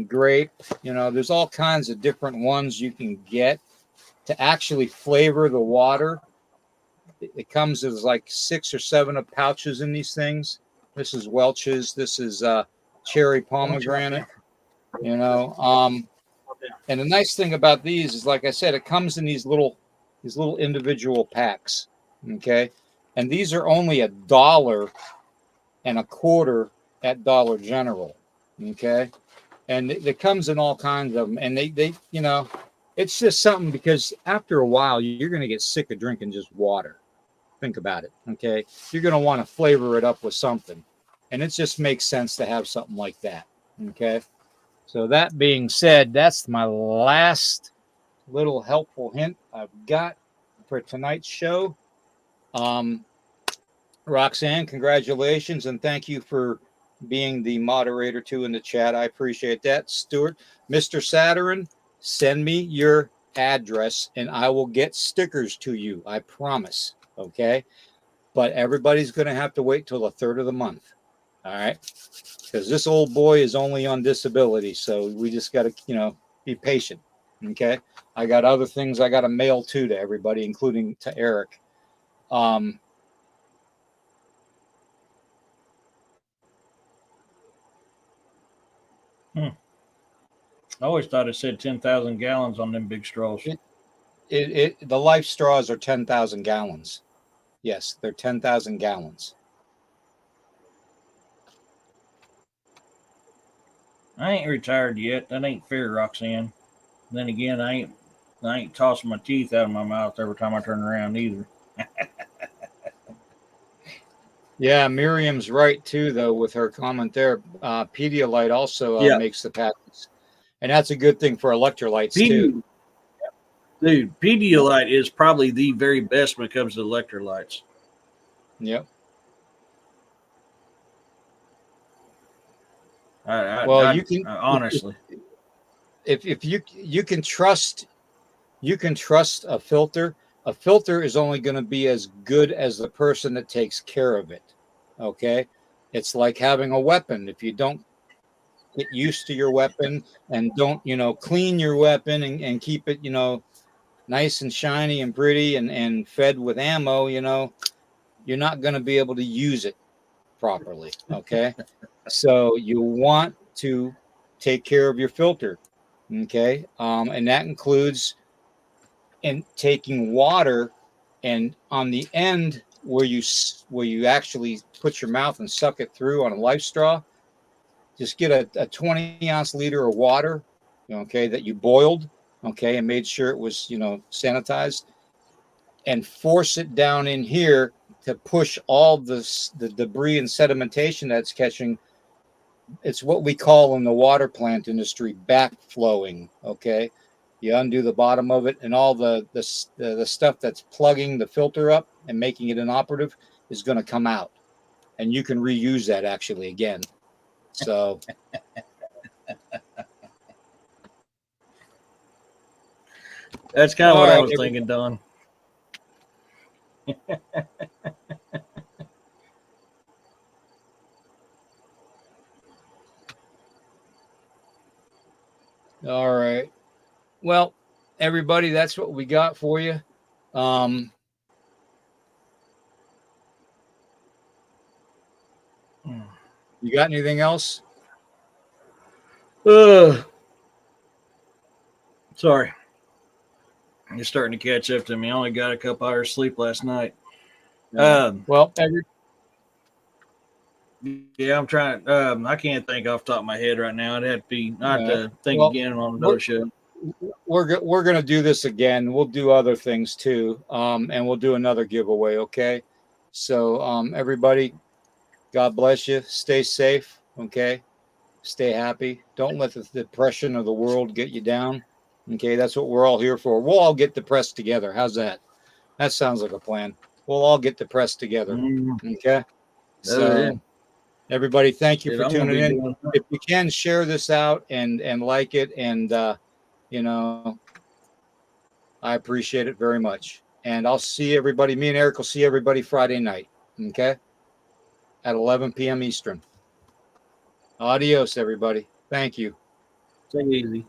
Grape. There's all kinds of different ones you can get to actually flavor the water. It comes as like 6 or 7 of pouches in these things. This is Welch's. This is cherry pomegranate. And the nice thing about these is, like I said, it comes in these little individual packs. Okay, and these are only $1.25 at Dollar General. Okay, and it comes in all kinds of them, and they it's just something, because after a while you're going to get sick of drinking just water. Think about it. Okay, you're going to want to flavor it up with something, and it just makes sense to have something like that. Okay, so that being said, that's my last little helpful hint I've got for tonight's show. Roxanne, congratulations, and thank you for being the moderator too in the chat. I appreciate that. Stuart, Mr. Saturn, send me your address and I will get stickers to you. I promise. Okay. But everybody's going to have to wait till the 3rd of the month. All right. Because this old boy is only on disability. So we just got to, be patient. Okay. I got other things I got to mail too to everybody, including to Eric. I always thought it said 10,000 gallons on them big straws. The Life Straws are 10,000 gallons. Yes, they're 10,000 gallons. I ain't retired yet. That ain't fair, Roxanne. Then again, I ain't tossing my teeth out of my mouth every time I turn around either. Yeah, Miriam's right too, though, with her comment there. Pedialyte also Yeah, makes the patents, and that's a good thing for electrolytes too. Pedi- dude, Pedialyte is probably the very best when it comes to electrolytes. Yep. Well, I you can honestly, if you can trust a filter. A filter is only going to be as good as the person that takes care of it. Okay, it's like having a weapon. If you don't get used to your weapon and don't clean your weapon and keep it nice and shiny and pretty and fed with ammo, you're not going to be able to use it properly. Okay, so you want to take care of your filter. Okay, and that includes in taking water and on the end where you actually put your mouth and suck it through on a life straw, just get a 20-ounce liter of water, okay, that you boiled, okay, and made sure it was sanitized, and force it down in here to push all the debris and sedimentation that's catching. It's what we call in the water plant industry backflowing. Okay, you undo the bottom of it, and all the stuff that's plugging the filter up and making it inoperative is going to come out, and you can reuse that actually again. So that's kind of all what I right, was thinking, Don. all right. Well, everybody, that's what we got for you. Um, you got anything else? Uh, sorry. It's starting to catch up to me. I only got a couple hours sleep last night. Well, Yeah, I'm trying. I can't think off the top of my head right now. I'd have to be not to think well, again on we're another show. we're gonna do this again. We'll do other things too, and we'll do another giveaway. Okay, so everybody, God bless you. Stay safe. Okay, stay happy. Don't let the depression of the world get you down. Okay, that's what we're all here for. We'll all get depressed together. How's that? That sounds like a plan. We'll all get depressed together. Okay, Oh yeah, so everybody, thank you shit, for I'm gonna tuning be in. doing. If you can, share this out and like it, and you know, I appreciate it very much. And I'll see everybody. Me and Eric will see everybody Friday night. Okay, at 11 p.m. Eastern. Adios, everybody. Thank you. Take it easy.